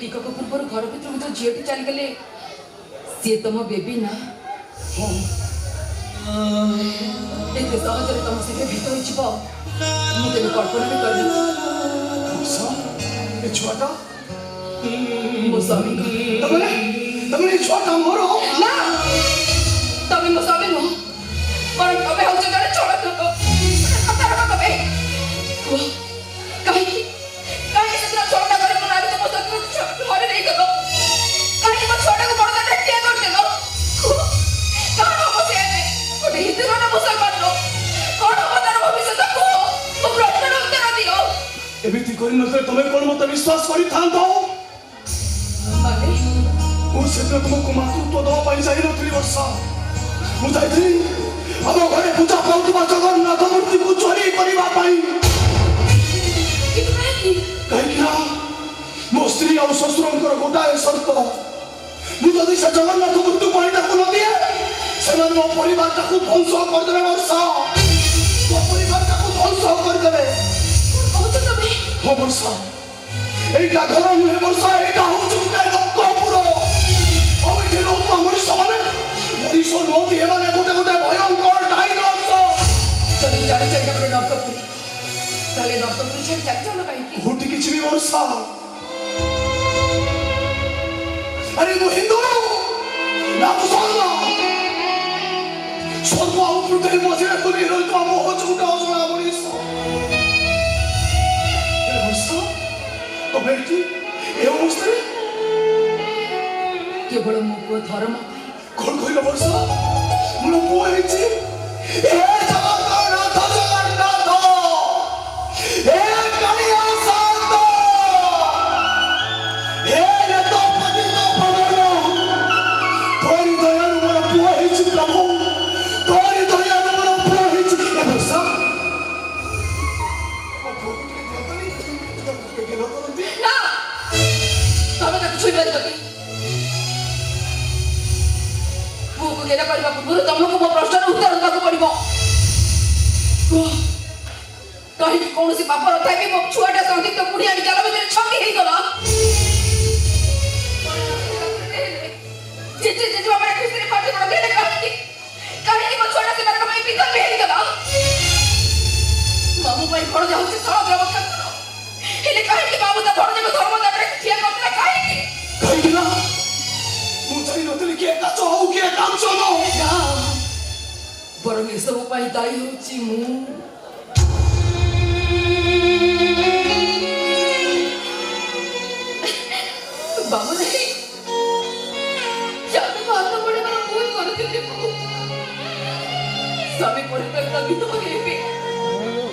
टीका पूर्व घर भर जो झीटी चली गले सी तुम बेबी ना एत सहज तुम सहित भेट हो मुझे कल्पना भी कर छुआटा मो स्वामी छुआटा मोर ना तमें मो स्वामी नुह और तमें हूँ जड़े छोड़ एमिति करनते तमे कोन मत विश्वास करि थांतो माने ओ सेत्र तुमको मातृत्व दवा पाई जाई नथि वर्षा मु जाइथि अब घरे पूजा पाउतबा जगन्नाथ मूर्ति को चोरी करिबा पाई कहिना मो स्त्री और ससुरंकर गोटाए शर्त मु जदि से जगन्नाथ मूर्ति पाइटा को न दिए सेमान मो परिवार को ध्वंस कर देबे वर्षा मो परिवार को ध्वंस कर देबे हो वर्षा एटा घर नुहे वर्षा एटा हो चुका रक्तपुर ओइठे लोक मनुष्य माने मनुष्य नदी माने गोटे गोटे भयंकर डायनोसर चली जाने चाहिए अपने रक्तपुरी ताले रक्तपुरी छाड़ी जाके चलो काई होटी किछि भी वर्षा अरे मु हिंदू ना मुसलमान स्वर्ग और पृथ्वी मझे तुली रहितो मोह चुटा असला मनुष्य तो बेटी ए अवस्था केवल मो पुओ धर्म कौन कहला वर्षा मोर पुओ हेछि ए जगन्नाथ ए कालिया शांत ए तो पतित पवन तोरी दयालु मोर पुओ हेछि प्रभु तोरी दयालु मोर पुओ हेछि ए वर्षा ना तमे तक छुई बारी तके वो को गेला करबा पूर्व तुमको मो प्रश्नर उत्तर देବାକୁ पड़िबो कहीं कौन सी पाप रथा भी मो छुआटा संदिग्ध पुड़िया जाल भीतर छकी हेई गला जे बाबा कृष्ण पाटी पड़ गए कहीं मो छुआटा से नरक में भीतर हेई गला मामू भाई पड़ जाऊ से सारा व्यवस्था करो हेले कहीं बाबू ता धर्म में धर्म दाटे ठिया करते कहीं ना मुझे नतली के काचो हो के काम चलो ना बरं ए सब पाई दाई होची मु बाबू नहीं जाने मारना पड़े मेरा भूल कर देते सभी पड़े तक तभी तो हेबे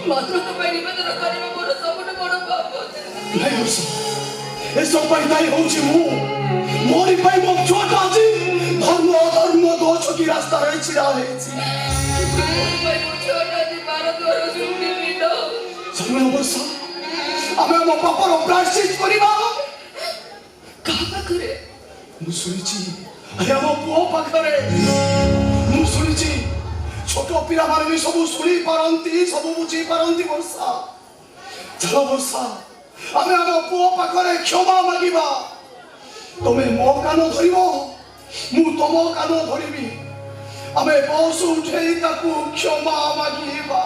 मात्र तो मैं निवेदन करिबा मोर सबट बड़ पाप नहीं हो ए सब पाई दाई होची मु मोरी पाई मो छोटा जी धर्म अधर्म दो छकी रास्ता रे छिड़ा हेछि भाई मो छोटा जी मार द्वार सुनी बिना समय वर्षा आमे मो पापर प्रायश्चित करिबा कहा पाखरे मुसुरिची आया मो पुओ पाखरे मुसुरिची छोटो पिला माने भी सब सुनी पारंती सब बुझी पारंती वर्षा चलो वर्षा आमे हम पुओ पाखरे क्षमा मागिबा तमे मो कानो धरिबो मु तमो कानो धरिबी आमे बस उठेई ताकू क्षमा मागिबा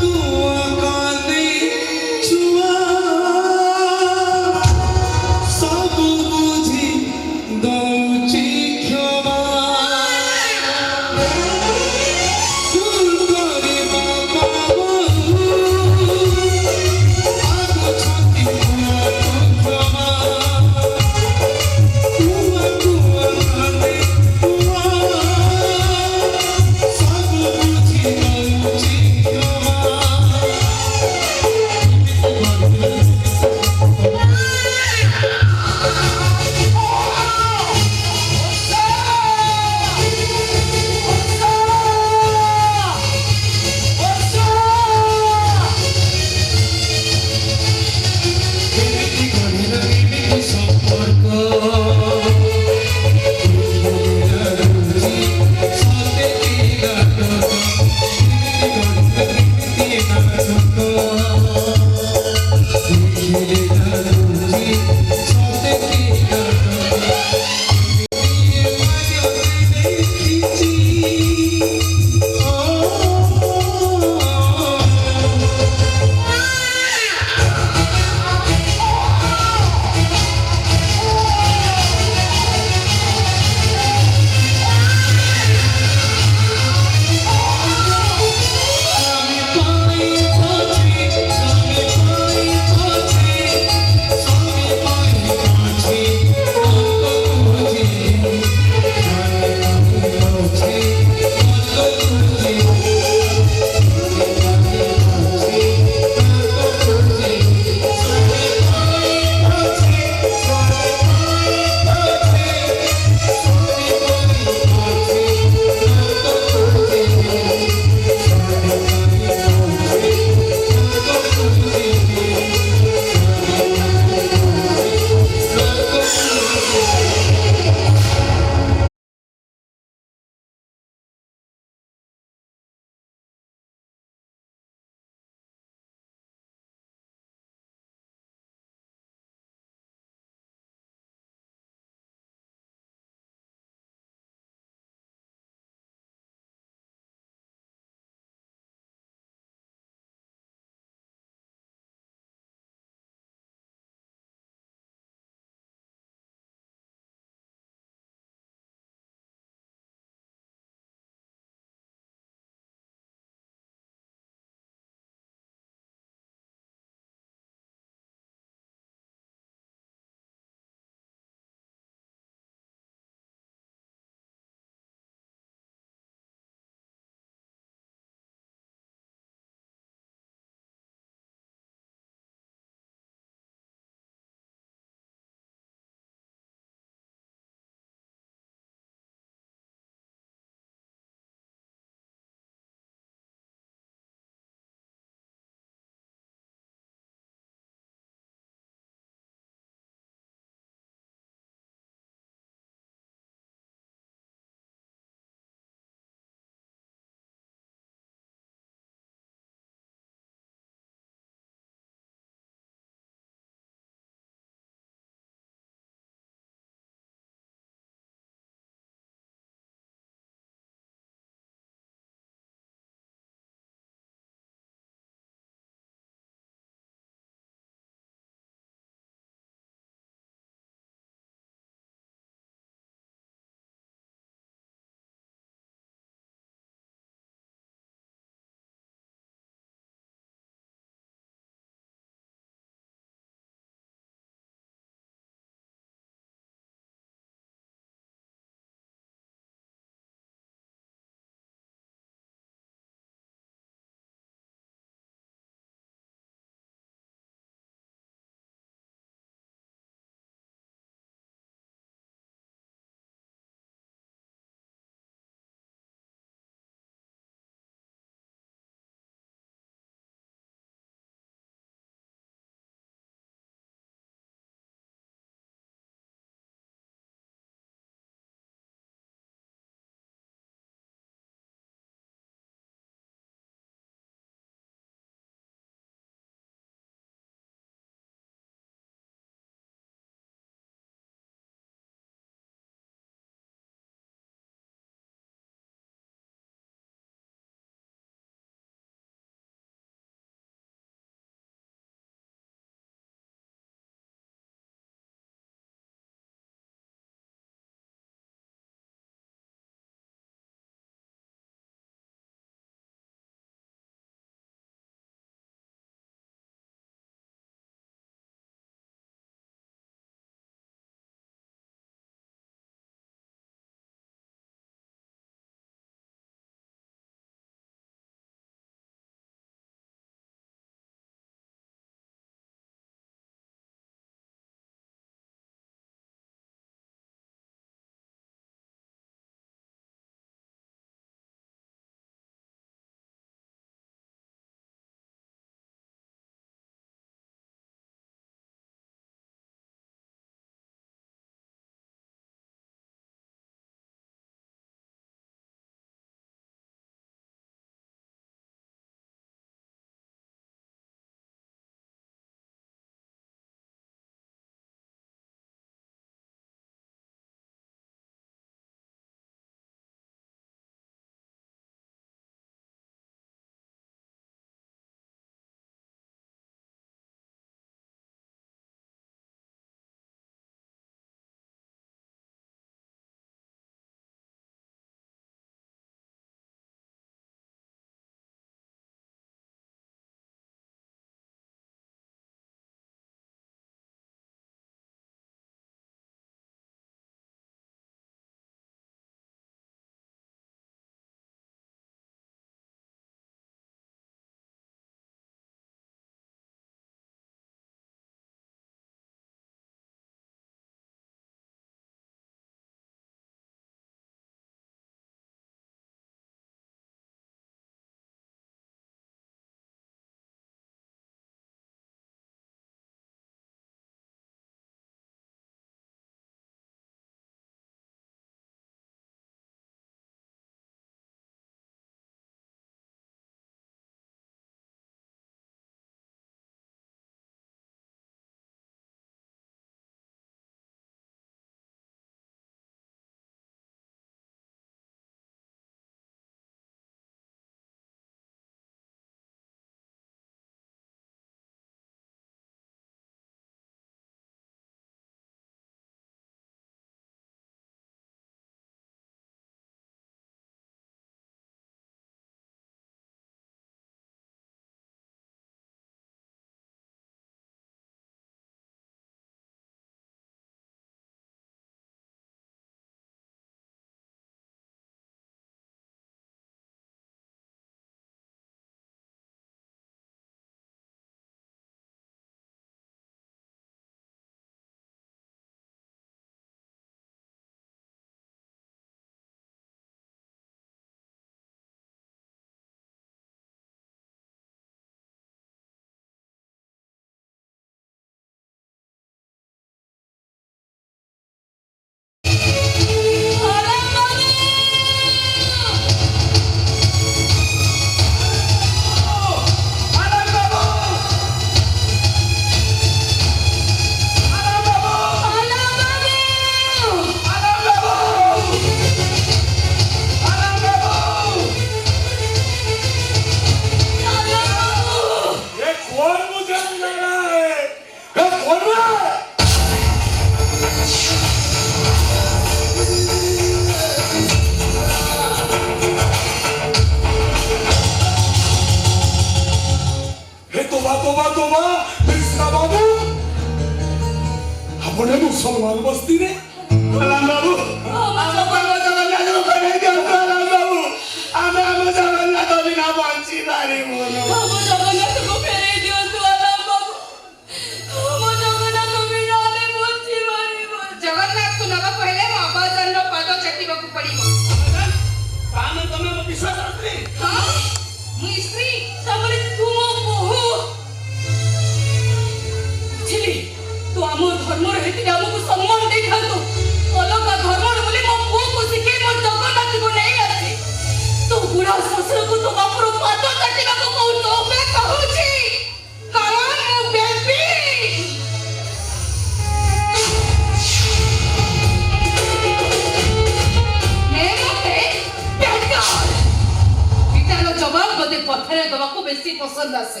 खाइबाको बेसी पसंद आसे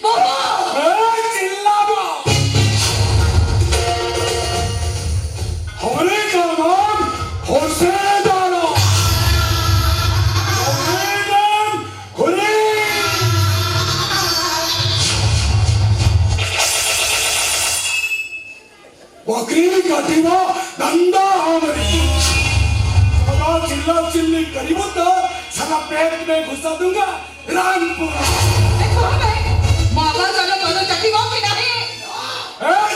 बाबा चिल्लाबो हमरे का नाम होसेदारो हमरे नाम खुले बकरी काटिवा धंधा हमरी सदा चिल्ला चिल्ली करीबो तो सारा पेट में घुसा दूंगा रामपुर देखो बे बाबा चलो बोलो चटीबो कि नहीं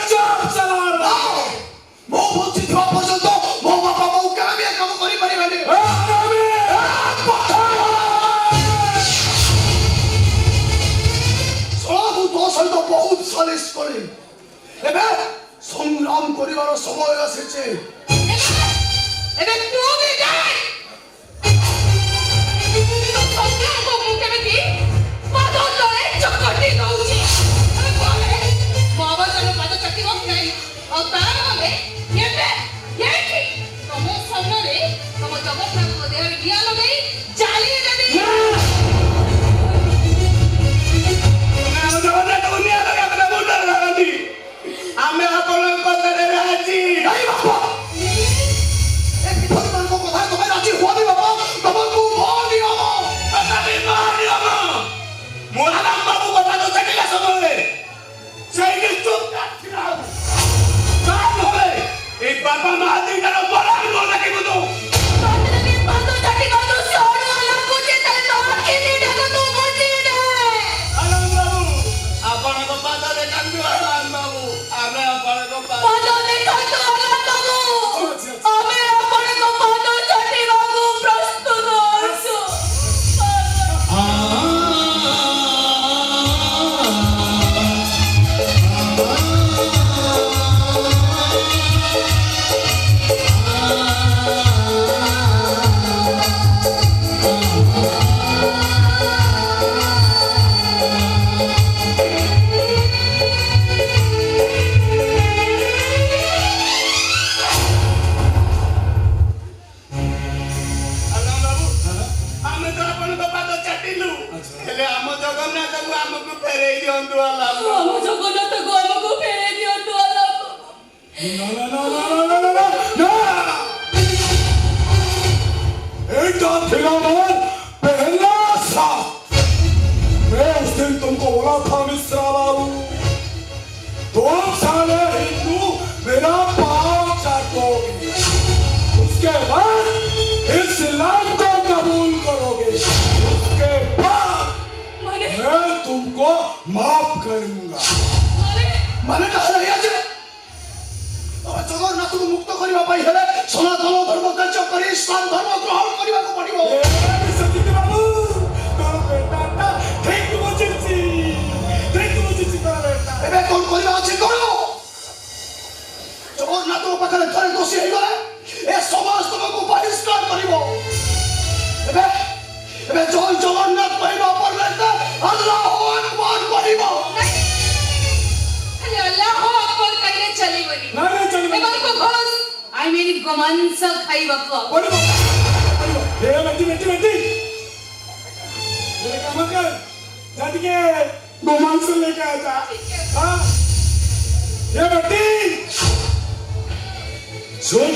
चुप चला रहा मो बोलছি তো পর্যন্ত মো বাবা মো কামে কাম করি পারি মানে আমি সব তো সন্ত বহুত সালিশ করে এবে সংগ্রাম করিবার সময় আসছে এবে তুমি যাই তো সংগ্রাম কো মুখে বেটি পাদল লড়ে চক্কটি দউছি আরে বলে বাবা চলো পাদ চটিবো कि नहीं और तार बले ये तमो सामने तमो जगन्नाथ को देह दिया लगे चालिए देबी ଆମେ ଜଗନ୍ନାଥ ଦୁନିଆ ଲଗା କଥା ବୁଝା ଲାଗନ୍ତି ଆମେ ଆପଣଙ୍କ କଥାରେ ରାଜି ନାଇଁ ବାପା ଏ ବିଧର୍ମାନଙ୍କ କଥା ତମେ ରାଜି ହୁଅନି ବାପା ତମକୁ ଭଉଣୀ ହବ କଥା ବି ଭଉଣୀ ହବ ମୋରାରାମ ବାବୁ କଥା ତ ଚାଲିଲା ସମୟରେ ସେଇଠି ଚୁପ୍ ଥିଲା କାମ ହବେ ଏ ବାପା ମା ଦିଟାର ବରାନ ନ ଦେଖିବୁ ତୁ बात पाद चटी को तो सोड़ वाला कुछ तले तो के नहीं ढका तो मुझे दे ଆନନ୍ଦ ବାବୁ ଆପଣଙ୍କ ପାଦରେ କାନ୍ଦୁ ଆନନ୍ଦ ବାବୁ ଆମେ ଆପଣଙ୍କ पाद देखा तो अलग बाबू हमें अपन को पाद चटी बाबू प्रस्तुत आसु ଆନନ୍ଦ ବାବୁ ଆମେ ତ ଆପଣଙ୍କ ପାଦ ଚାଟିଲୁ ହେଲେ ଆମ ଜଗନ୍ନାଥକୁ ଆମକୁ ଫେରେଇ ଦିଅନ୍ତୁ ଆଲ୍ଲାହ हम जगन्नाथ को हमको फेरे दियो तो अलग एक थिला मोर पहला साथ मैं उस दिन तुमको बोला था मिश्रा बाबू 2 साल हिंदू मेरा पाँव चाटोगे उसके बाद इस्लाम को कबूल करोगे उसके बाद माने मैं तुमको माफ करूंगा माने कहा नहीं आज जगन्नाथକୁ ମୁକ୍ତ କରିବା ପାଇଁ ହେଲେ ସନାତନ ଧର୍ମ କାର୍ଯ୍ୟ କରି ଇସଲାମ ଧର୍ମ ଗ୍ରହଣ କରିବାକୁ ପଡ଼ିବ ସତୀତ ବାବୁ ତୋର ବେଟାଟା ଠିକ ବୁଝିଛି ତୋର ବେଟା ଏବେ କଣ କରିବା ଅଛି କର ଜଗନ୍ନାଥଙ୍କ ପାଖରେ ଥରେ ଦୋଷୀ ହେଇଗଲେ ଏ ସମାଜ ତମକୁ ବହିଷ୍କାର କରିବ ଏବେ ଏବେ ଜୟ ଜଗନ୍ନାଥ କହିବା ପର୍ଯ୍ୟନ୍ତ ଆଲ୍ଲାହୁ আকবার କହିବ खाली अल्लाह अकबर कहिए चली बनी नहीं चली बनी। एमन को घोष आई मेरी गोमांस खाइबा को बोलो ये बेटी मेरे काम कर जाती के गोमांस लेके आ जा हाँ ये बेटी सुन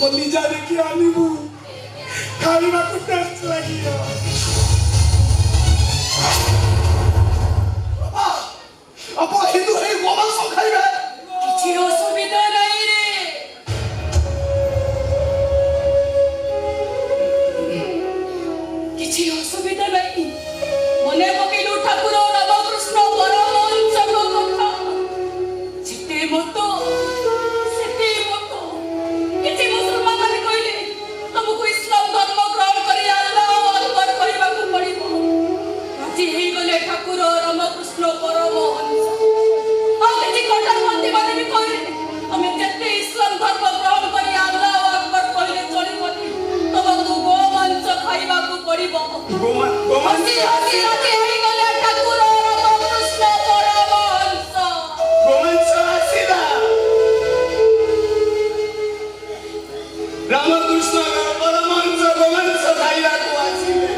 कलिजा देखी आनिबू खाइबा को टेस्ट लागियो आप हिंदू है गोमांस खाइबे किछि असुविधा नहीं रे किछि असुविधा नहीं मने पकेलु ठाकुर रामकृष्ण परमहंस को कथा जिते मतो सेते मतो किछि मुसलमान माने कहले तुमको इस्लाम धर्म ग्रहण करी अल्लाह अकबर कहबा को पड़िबो राजी हे गले ठाकुर रामकृष्ण परमहंस और किछि कठोरपंथी माने भी कहले हमें जते इस्लाम धर्म ग्रहण करी अल्लाह अकबर कहले चलिबनी तुमको गोमांस खाइबा को पड़िबो हसी हसी राजी हे गले ठाकुर रामकृष्ण परमहंस गोमांस आसीला रामकृष्ण परमहंस गोमांस खाइबा को आसीले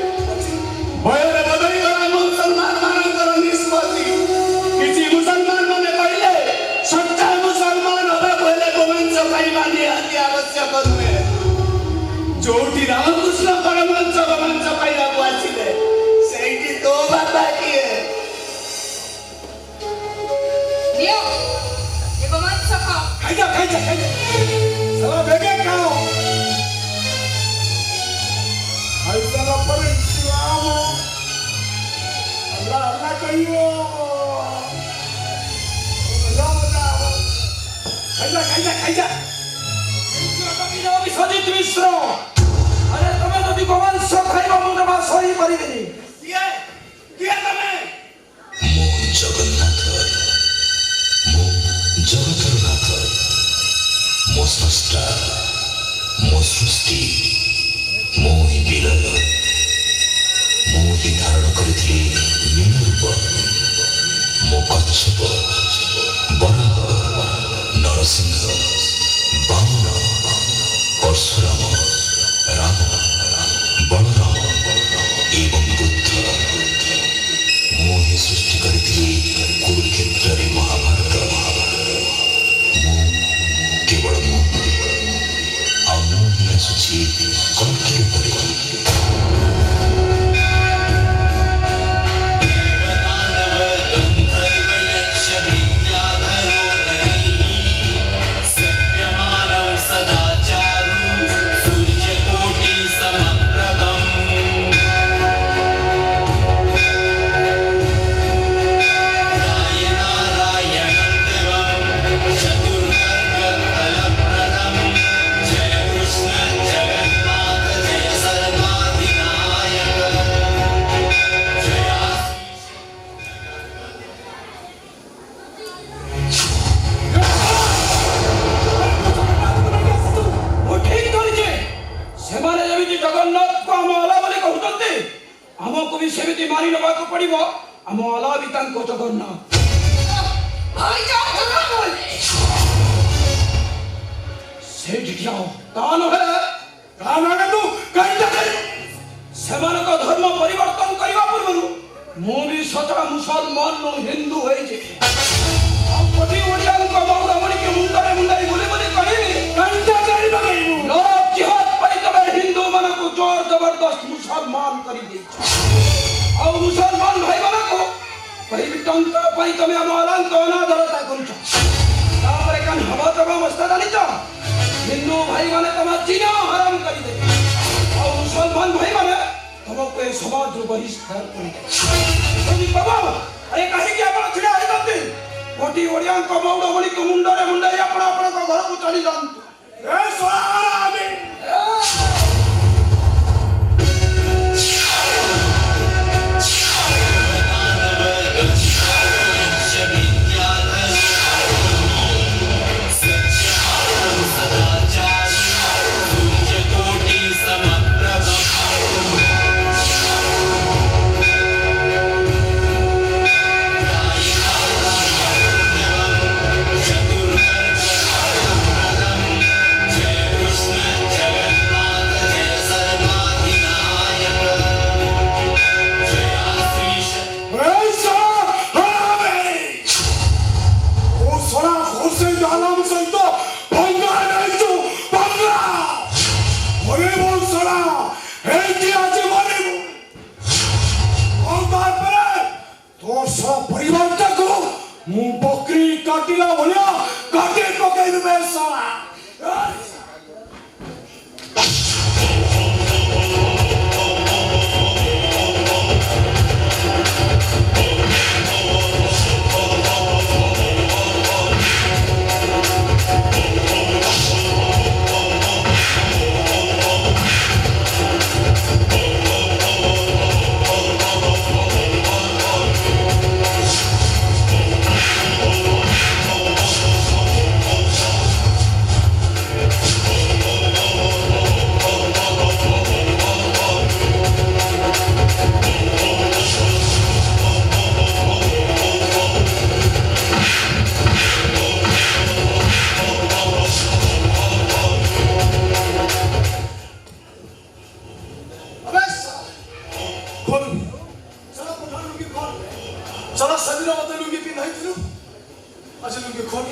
भयर आवश्यक नुहे जोटी रामकृष्ण परमहंस गोमांस पाइबाकू आसिले सेठी तो बाबा किए नियो ये गोमांस खाओ खाइजा साला बेगे खाओ खाइजा पर इस्लाम अल्लाह कहियो खाइजा सजित मिश्र अरे तमे जदि गोमांस खाइबा मुंडे बा सही परिबेनी किए तमे मो जगन्नाथ मो जगतरनाथ मो स्रष्टा मो सृष्टि मो हि विलय मो हि धारण करिथिली मीन रूप मो कच्छप बराह नरसिंह वामन परशुराम राम बलराम एवं बुद्ध मो हि सृष्टि करिथिली कुरुक्षेत्र महाभारत मो केवल मो आ मो हि आसुछि कल्कि रूपरे जगन्नाथ को आम अला बोली कहते आमको भी सेमती मारी नवा को पड़िबो आम अला भी तांको जगन्नाथ भाई जाओ जगन्नाथ सेठ जाओ तान है तू कहीं जाके समान को धर्म परिवर्तन करबा पूर्व मु भी सचा मुसलमान नो हिंदू होई जे हम पति ओडिया को मौरा मणि के मुंडरे मुंडई बोले बोले कहि कहीं जाके लोग जिहाद पाई तबे हिंदू मन को जोर जबरदस्त मुसलमान करी दे और मुसलमान भाई मन को कहीं भी टंका पाई तमे अमलान तो ना धरता करू तापरे कन हवा तबा मस्त जानी छ हिंदू भाई माने तमा जीना हराम करी दे और मुसलमान भाई माने तमको ए समाज रो बहिष्कार करी दे तमी बाबा अरे कहि के आपण छिड़ा है तते कोटी ओडिया को मौडो बली को मुंडरे मुंडई आपण आपण को घर को चली जान ए सोरा आमीन चला सभी मत लुंगी पिन है आज लुंगी खोल